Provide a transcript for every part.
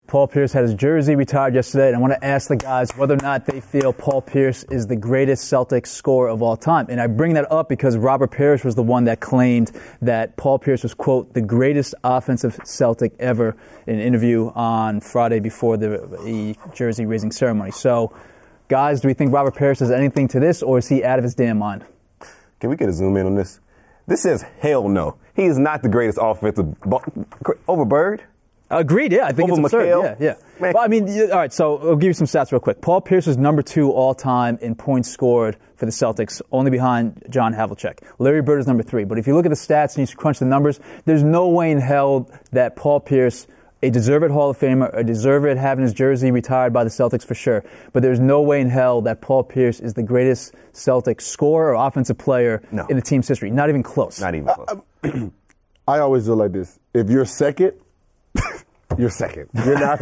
Paul Pierce had his jersey retired yesterday, and I want to ask the guys whether or not they feel Paul Pierce is the greatest Celtic scorer of all time. And I bring that up because Robert Parish was the one that claimed that Paul Pierce was, quote, the greatest offensive Celtic ever in an interview on Friday before the jersey raising ceremony. So, guys, do we think Robert Parish does anything to this, or is he out of his damn mind? Can we get a zoom in on this? This says hell no. He is not the greatest offensive over Bird. Agreed, yeah. I think it's absurd. Yeah. Well, I mean, all right, so I'll give you some stats real quick. Paul Pierce is number 2 all-time in points scored for the Celtics, only behind John Havlicek. Larry Bird is number 3. But if you look at the stats and you crunch the numbers, there's no way in hell that Paul Pierce, a deserved Hall of Famer, a deserved having his jersey retired by the Celtics for sure, but there's no way in hell that Paul Pierce is the greatest Celtic scorer or offensive player in the team's history. Not even close. Not even close. I always do like this. If you're second, you're second. You're not,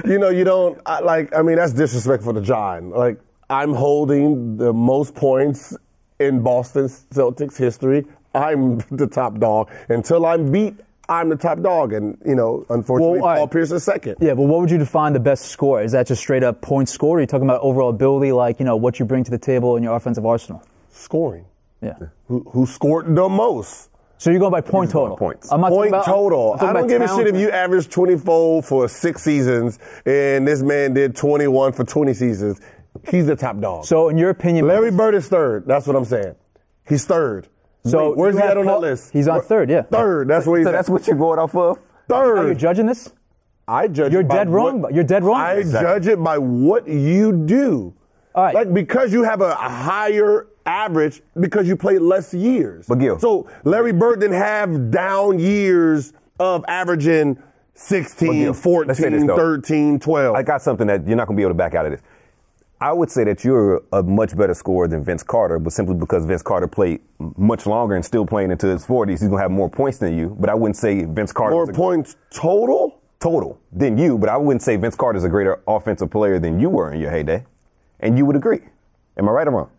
you don't, I mean, that's disrespectful to John. Like, I'm holding the most points in Boston Celtics history. I'm the top dog. Until I'm beat, I'm the top dog. And, unfortunately, Paul Pierce is second. Yeah, but what would you define the best score? Is that just straight up point score? Or are you talking about overall ability, like, what you bring to the table in your offensive arsenal? Scoring. Yeah. Who scored the most? So you're going by point total? Points. I'm not point total. I don't give a shit if you averaged 24 for 6 seasons and this man did 21 for 20 seasons. He's the top dog. So in your opinion, Larry Bird is third. That's what I'm saying. He's third. So where's he at on that list? He's on third, yeah. Third. That's where he's So that's what you're going off of? Third. Are you judging this? I judge You're it by dead wrong. You're dead wrong. I judge it by what you do. All right. Like, because you have a higher average because you played less years. But Gil. So Larry Bird didn't have down years of averaging 16, 14, 13, 12. I got something that you're not going to be able to back out of this. I would say that you're a much better scorer than Vince Carter, but simply because Vince Carter played much longer and still playing into his 40s, he's going to have more points than you. But I wouldn't say Vince Carter. More points total? Total than you, but I wouldn't say Vince Carter's a greater offensive player than you were in your heyday. And you would agree. Am I right or wrong?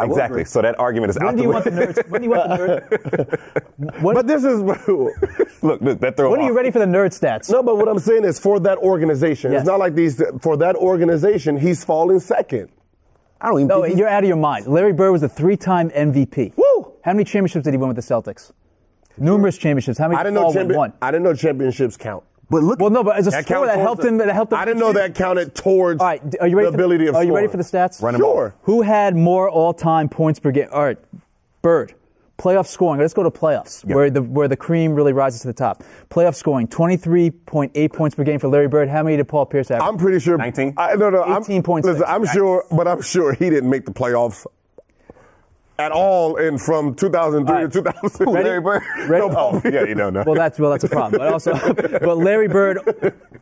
Exactly. So that argument is out the way. When do you want the nerds? But this is look, that throw. When are you ready for the nerd stats? No, but what I'm saying is for that organization. Yes. It's not like for that organization, he's falling second. I don't even. No, think you're out of your mind. Larry Bird was a 3-time MVP. Woo! How many championships did he win with the Celtics? Numerous championships. How many? I didn't know championships count. But look. Well, no, but as a score that helped him. I didn't know that counted towards all right, are you ready the ability of Are you ready scoring. for the stats? Run 'em Sure. Who had more all-time points per game? All right, Bird. Playoff scoring. Let's go to playoffs, where the cream really rises to the top. Playoff scoring, 23.8 points per game for Larry Bird. How many did Paul Pierce have? I'm pretty sure. 19? 18 points. Listen, I'm sure, but I'm sure he didn't make the playoffs at all from 2003 to 2006. Larry Bird? Ready? Yeah, you don't know. Well, that's a problem. But Larry Bird,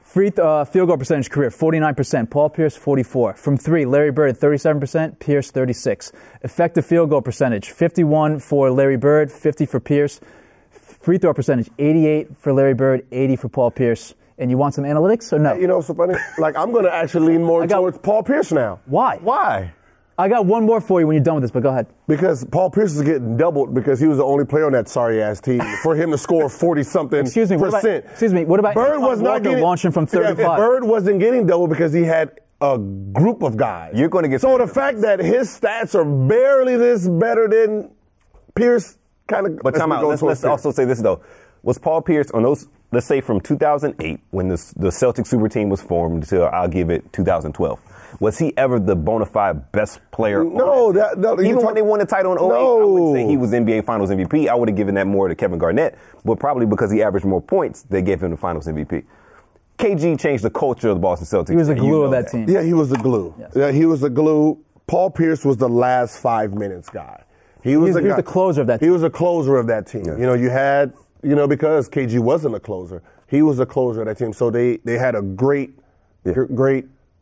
field goal percentage career, 49%. Paul Pierce, 44%. From 3, Larry Bird, 37%. Pierce, 36%. Effective field goal percentage, 51 for Larry Bird, 50 for Pierce. Free throw percentage, 88 for Larry Bird, 80 for Paul Pierce. And you want some analytics or no? You know, so funny. Like, I'm going to actually lean more towards Paul Pierce now. Why? Why? I got one more for you when you're done with this, but go ahead. Because Paul Pierce is getting doubled because he was the only player on that sorry-ass team. For him to score 40-something percent. What about Bird was not getting launching from 35? Bird wasn't getting doubled because he had a group of guys. You're going to get. So the fact that his stats are barely this better than Pierce kind of. But time out. Let's also say this though: was Paul Pierce on those? Let's say from 2008 when the Celtic super team was formed to I'll give it 2012. Was he ever the bona fide best player? No, even when they won the title in 08, I wouldn't say he was NBA Finals MVP. I would have given that more to Kevin Garnett, but probably because he averaged more points, they gave him the Finals MVP. KG changed the culture of the Boston Celtics. He was the glue of that team. Yeah, he was the glue. Yes. Yeah, he was the glue. Paul Pierce was the last 5 minutes guy. He was the closer of that team. He was a closer of that team. Yeah. You know, you had, because KG wasn't a closer, he was a closer of that team. So they had a great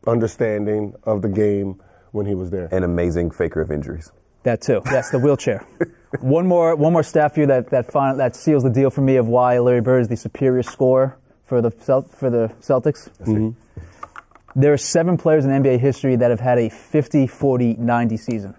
understanding of the game when he was there. An amazing faker of injuries. That too. Yes, the wheelchair. One more stat for you that seals the deal for me of why Larry Bird is the superior scorer for the Celtics. Mm-hmm. There are 7 players in NBA history that have had a 50, 40, 90 season.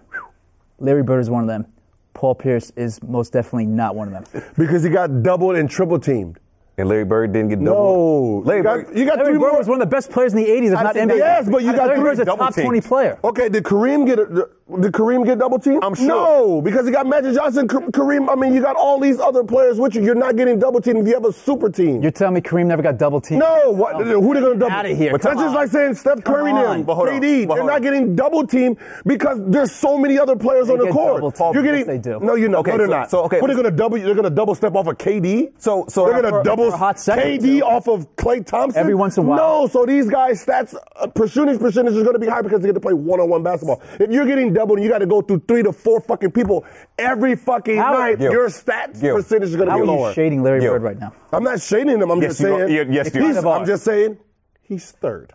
Larry Bird is one of them. Paul Pierce is most definitely not one of them. Because he got doubled and triple teamed. And Larry Bird didn't get double. No. Larry You got Larry three Bird more. was one of the best players in the 80s, if not NBA. Yes, but you got Larry three Bird's a double top teams. 20 player. Okay, did Kareem get double teamed? I'm sure. No, because he got Magic Johnson, Kareem. I mean, you got all these other players with you. You're not getting double teamed if you have a super team. You're telling me Kareem never got double teamed? No, what? Who they gonna double? Outta here. But Come that's just on. like saying Steph Curry Come and on. them, But hold on. KD. But They're hold not on. getting double teamed because there's so many other players on the get court. double-teamed. You're getting. Yes, they do. No, you're not. Okay, no, they're so- not. so, okay. Who they gonna double? They're gonna double step off of KD. So they're gonna double for a hot second, KD too. off of Klay Thompson Every once in a while. No, so these guys' stats percentage is going to be high because they get to play one-on-one basketball. If you're getting doubled and you got to go through 3 to 4 fucking people every fucking night, Gil. your stats Gil. percentage is going to How be are lower. you shading Larry Yo. Bird right now? I'm not shading him. I'm Yes, just you are. saying. Yes, you are. he's- I'm just saying he's third.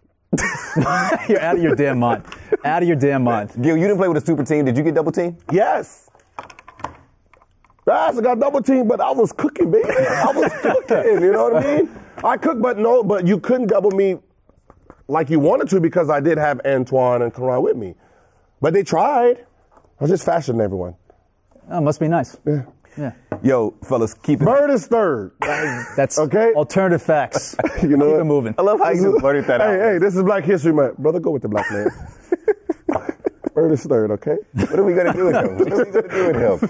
You're out of your damn mind. Out of your damn mind. Gil, you didn't play with a super team. Did you get double teamed? Yes. I got double teamed, but I was cooking, baby. I was cooking. You know what I mean? I cooked, but you couldn't double me like you wanted to because I did have Antoine and Karan with me. But they tried. I was just faster than everyone. Oh, must be nice. Yeah. Yo, fellas, keep it. Bird is third. That's Okay. alternative facts. You know Keep what? it moving. I love how you blurted that out. Hey, this is Black History Month. Brother, go with the black man. Bird is third, okay? What are we going to do with him? What are we going to do with him?